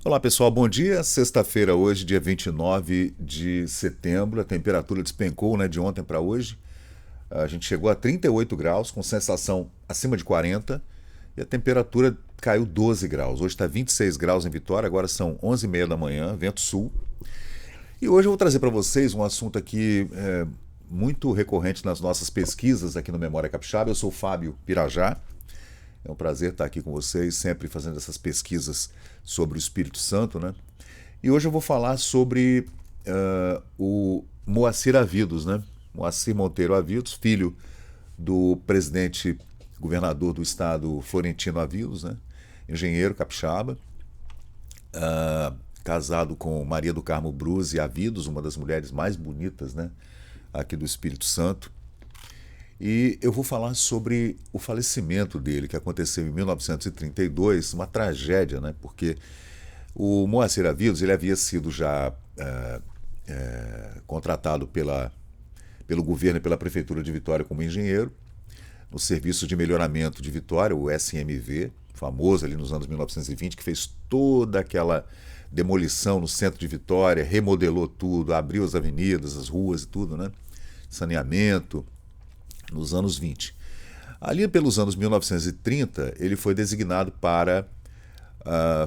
Olá pessoal, bom dia. Sexta-feira hoje, dia 29 de setembro. A temperatura despencou, né, de ontem para hoje. A gente chegou a 38 graus, com sensação acima de 40, e a temperatura caiu 12 graus. Hoje está 26 graus em Vitória, agora são 11h30 da manhã, vento sul. E hoje eu vou trazer para vocês um assunto aqui muito recorrente nas nossas pesquisas aqui no Memória Capixaba. Eu sou o Fábio Pirajá. É um prazer estar aqui com vocês, sempre fazendo essas pesquisas sobre o Espírito Santo, né? E hoje eu vou falar sobre o Moacir Avidos, né? Moacir Monteiro Avidos, filho do presidente governador do estado Florentino Avidos, né? Engenheiro capixaba, casado com Maria do Carmo Bruse Avidos, uma das mulheres mais bonitas, né, aqui do Espírito Santo. E eu vou falar sobre o falecimento dele, que aconteceu em 1932, uma tragédia, né? Porque o Moacir Avidos ele havia sido já contratado pelo governo e pela prefeitura de Vitória como engenheiro, no Serviço de Melhoramento de Vitória, o SMV, famoso ali nos anos 1920, que fez toda aquela demolição no centro de Vitória, remodelou tudo, abriu as avenidas, as ruas e tudo, né? Saneamento, nos anos 20. Ali pelos anos 1930, ele foi designado para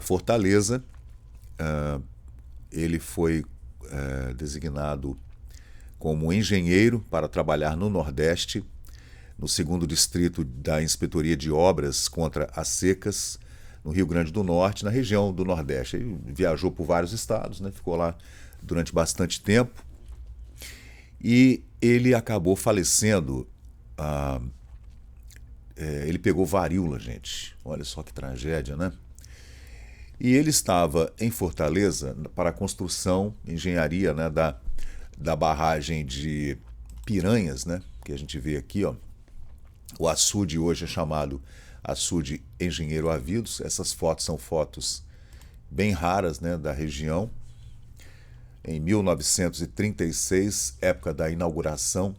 Fortaleza. Ele foi designado como engenheiro para trabalhar no Nordeste, no segundo distrito da Inspetoria de Obras contra as Secas, no Rio Grande do Norte, na região do Nordeste. Ele viajou por vários estados, né? Ficou lá durante bastante tempo. E ele acabou falecendo. Ele pegou varíola, gente. Olha só que tragédia, né? E ele estava em Fortaleza para a construção, engenharia, né, da barragem de Piranhas, né? Que a gente vê aqui, ó. O açude hoje é chamado açude Engenheiro Avidos. Essas fotos são fotos bem raras, né, da região. Em 1936, época da inauguração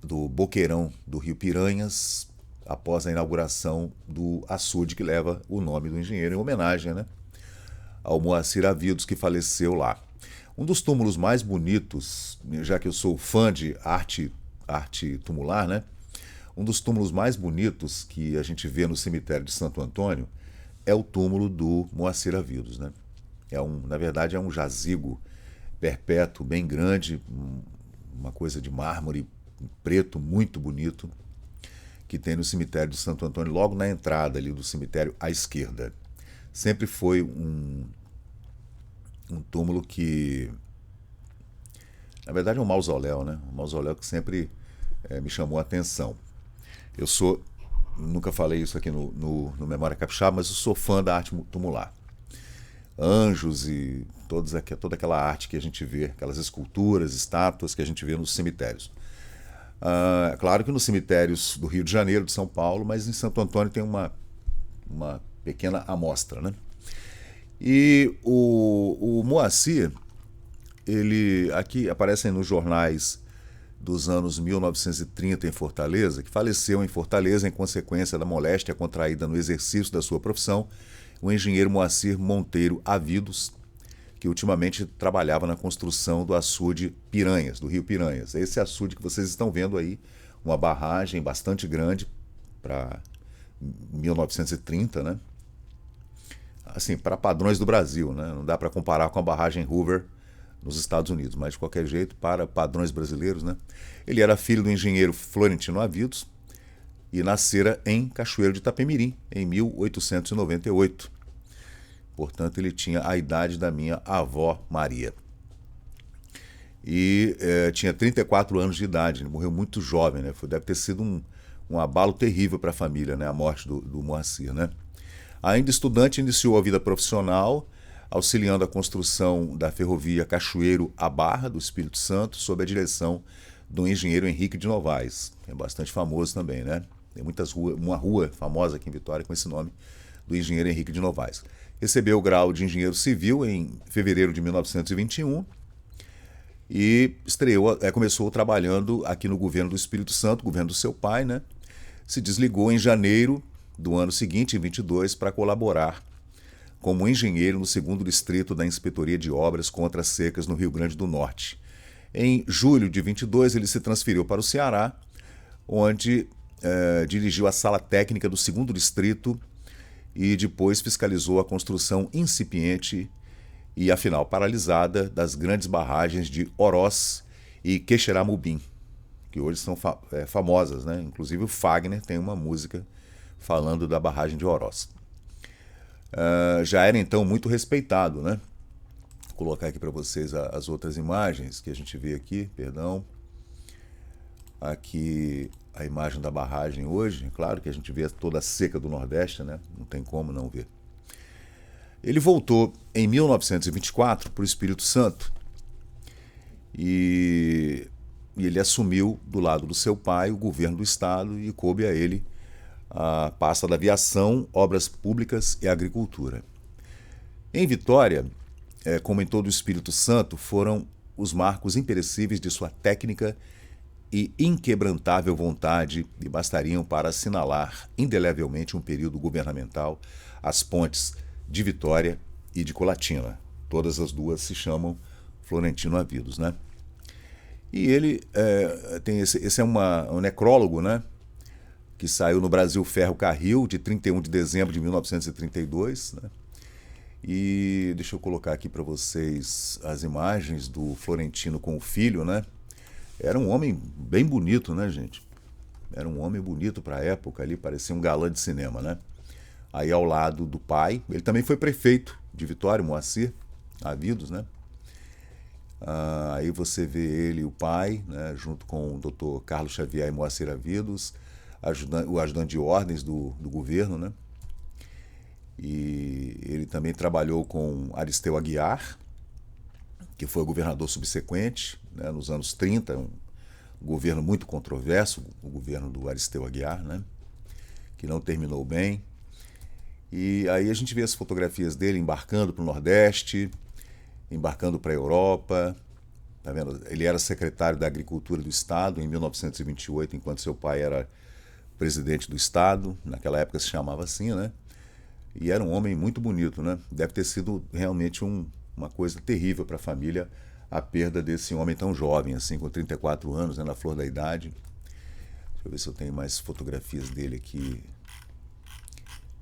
do Boqueirão do Rio Piranhas, após a inauguração do açude que leva o nome do engenheiro, em homenagem, né, ao Moacir Avidos, que faleceu lá. Um dos túmulos mais bonitos, já que eu sou fã de arte tumular, né? Um dos túmulos mais bonitos que a gente vê no cemitério de Santo Antônio é o túmulo do Moacir Avidos, né? Na verdade, é um jazigo perpétuo, bem grande, uma coisa de mármore preto, muito bonito, que tem no cemitério de Santo Antônio, logo na entrada ali do cemitério à esquerda. Sempre foi um túmulo que, na verdade, é um mausoléu, né? Um mausoléu que sempre me chamou a atenção. Nunca falei isso aqui no Memória Capixaba, mas eu sou fã da arte tumular. Anjos e toda aquela arte que a gente vê, aquelas esculturas, estátuas que a gente vê nos cemitérios. Claro que nos cemitérios do Rio de Janeiro, de São Paulo, mas em Santo Antônio tem uma pequena amostra, né? E o Moacir, ele aqui aparecem nos jornais dos anos 1930 em Fortaleza, que faleceu em Fortaleza em consequência da moléstia contraída no exercício da sua profissão, o engenheiro Moacir Monteiro Avidos, que ultimamente trabalhava na construção do açude Piranhas, do Rio Piranhas. É esse açude que vocês estão vendo aí, uma barragem bastante grande para 1930, né? Assim, para padrões do Brasil, né? Não dá para comparar com a barragem Hoover nos Estados Unidos, mas de qualquer jeito, para padrões brasileiros, né? Ele era filho do engenheiro Florentino Avidos e nascera em Cachoeiro de Itapemirim, em 1898. Portanto, ele tinha a idade da minha avó Maria. E tinha 34 anos de idade, ele morreu muito jovem, né? Deve ter sido um abalo terrível para a família, né? A morte do Moacir, né? Ainda estudante, iniciou a vida profissional, auxiliando a construção da ferrovia Cachoeiro à Barra, do Espírito Santo, sob a direção do engenheiro Henrique de Novaes, que é bastante famoso também, né? Tem uma rua famosa aqui em Vitória com esse nome, do engenheiro Henrique de Novaes. Recebeu o grau de engenheiro civil em fevereiro de 1921 e começou trabalhando aqui no governo do Espírito Santo, governo do seu pai, né? Se desligou em janeiro do ano seguinte, em 22, para colaborar como engenheiro no 2º Distrito da Inspetoria de Obras contra as Secas no Rio Grande do Norte. Em julho de 22, ele se transferiu para o Ceará, onde dirigiu a Sala Técnica do 2º Distrito e depois fiscalizou a construção incipiente e, afinal, paralisada das grandes barragens de Oroz e Quixeramobim, que hoje são famosas, né? Inclusive o Fagner tem uma música falando da barragem de Oroz. Já era então muito respeitado, né? Vou colocar aqui para vocês as outras imagens que a gente vê aqui, perdão. Aqui a imagem da barragem hoje, claro que a gente vê toda a seca do Nordeste, né? Não tem como não ver. Ele voltou em 1924 para o Espírito Santo e ele assumiu do lado do seu pai o governo do estado e coube a ele a pasta da aviação, obras públicas e agricultura. Em Vitória, como em todo o Espírito Santo, foram os marcos imperecíveis de sua técnica e inquebrantável vontade e bastariam para assinalar indelevelmente um período governamental, as pontes de Vitória e de Colatina. Todas as duas se chamam Florentino Avidos, né? E ele tem esse é um necrólogo, né? Que saiu no Brasil Ferro Carril, de 31 de dezembro de 1932, né? E deixa eu colocar aqui para vocês as imagens do Florentino com o filho, né? Era um homem bem bonito, né, gente? Era um homem bonito para a época ali, parecia um galã de cinema, né? Aí ao lado do pai, ele também foi prefeito de Vitória, Moacir Avidos, né? Aí você vê ele e o pai, né, junto com o Dr. Carlos Xavier e Moacir Avidos, o ajudante de ordens do governo, né? E ele também trabalhou com Aristeu Aguiar, que foi o governador subsequente, né, nos anos 30, um governo muito controverso, o governo do Aristeu Aguiar, né, que não terminou bem. E aí a gente vê as fotografias dele embarcando para o Nordeste, embarcando para a Europa. Tá vendo? Ele era secretário da Agricultura do Estado em 1928, enquanto seu pai era presidente do Estado. Naquela época se chamava assim, né? E era um homem muito bonito, né? Deve ter sido realmente uma coisa terrível para a família a perda desse homem tão jovem, assim, com 34 anos, né, na flor da idade. Deixa eu ver se eu tenho mais fotografias dele aqui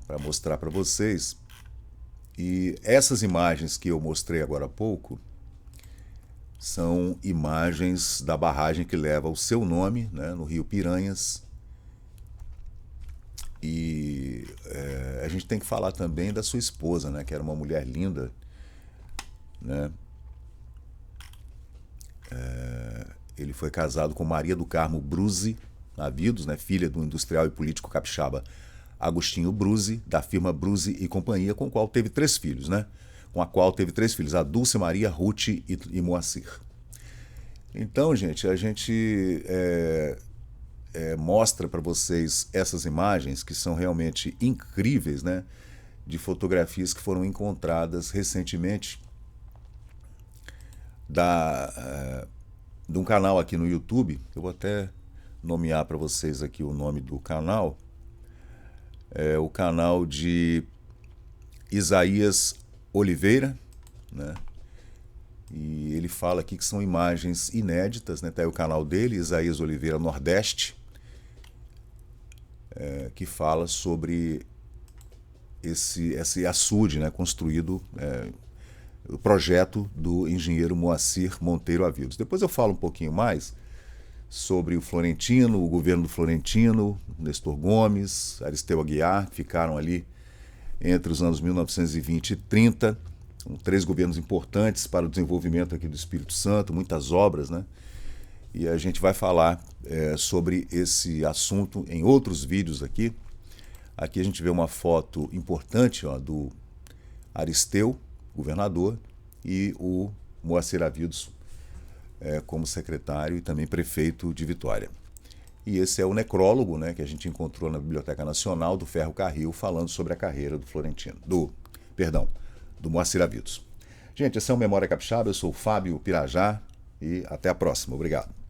para mostrar para vocês. E essas imagens que eu mostrei agora há pouco são imagens da barragem que leva o seu nome, né, no Rio Piranhas. E a gente tem que falar também da sua esposa, né, que era uma mulher linda, né? Ele foi casado com Maria do Carmo Bruzzi Avidos, né, filha do industrial e político capixaba Agostinho Bruzzi, da firma Bruzzi e Companhia, com a qual teve 3 filhos, né? A Dulce Maria, Ruth e Moacir. Então, gente, a gente mostra para vocês essas imagens que são realmente incríveis, né? De fotografias que foram encontradas recentemente de um canal aqui no YouTube. Eu vou até nomear para vocês aqui o nome do canal. É o canal de Isaías Oliveira, né? E ele fala aqui que são imagens inéditas, né? Tá aí o canal dele, Isaías Oliveira Nordeste, que fala sobre esse açude, né? Construído, o projeto do engenheiro Moacir Monteiro Avidos. Depois eu falo um pouquinho mais sobre o Florentino, o governo do Florentino, Nestor Gomes, Aristeu Aguiar, que ficaram ali entre os anos 1920 e 30, 3 governos importantes para o desenvolvimento aqui do Espírito Santo, muitas obras, né? E a gente vai falar sobre esse assunto em outros vídeos aqui. Aqui a gente vê uma foto importante, ó, do Aristeu, governador, e o Moacir Avidos como secretário e também prefeito de Vitória. E esse é o necrólogo, né, que a gente encontrou na Biblioteca Nacional do Ferro Carril, falando sobre a carreira do Florentino, do Moacir Avidos. Gente, esse é o Memória Capixaba, eu sou o Fábio Pirajá e até a próxima. Obrigado.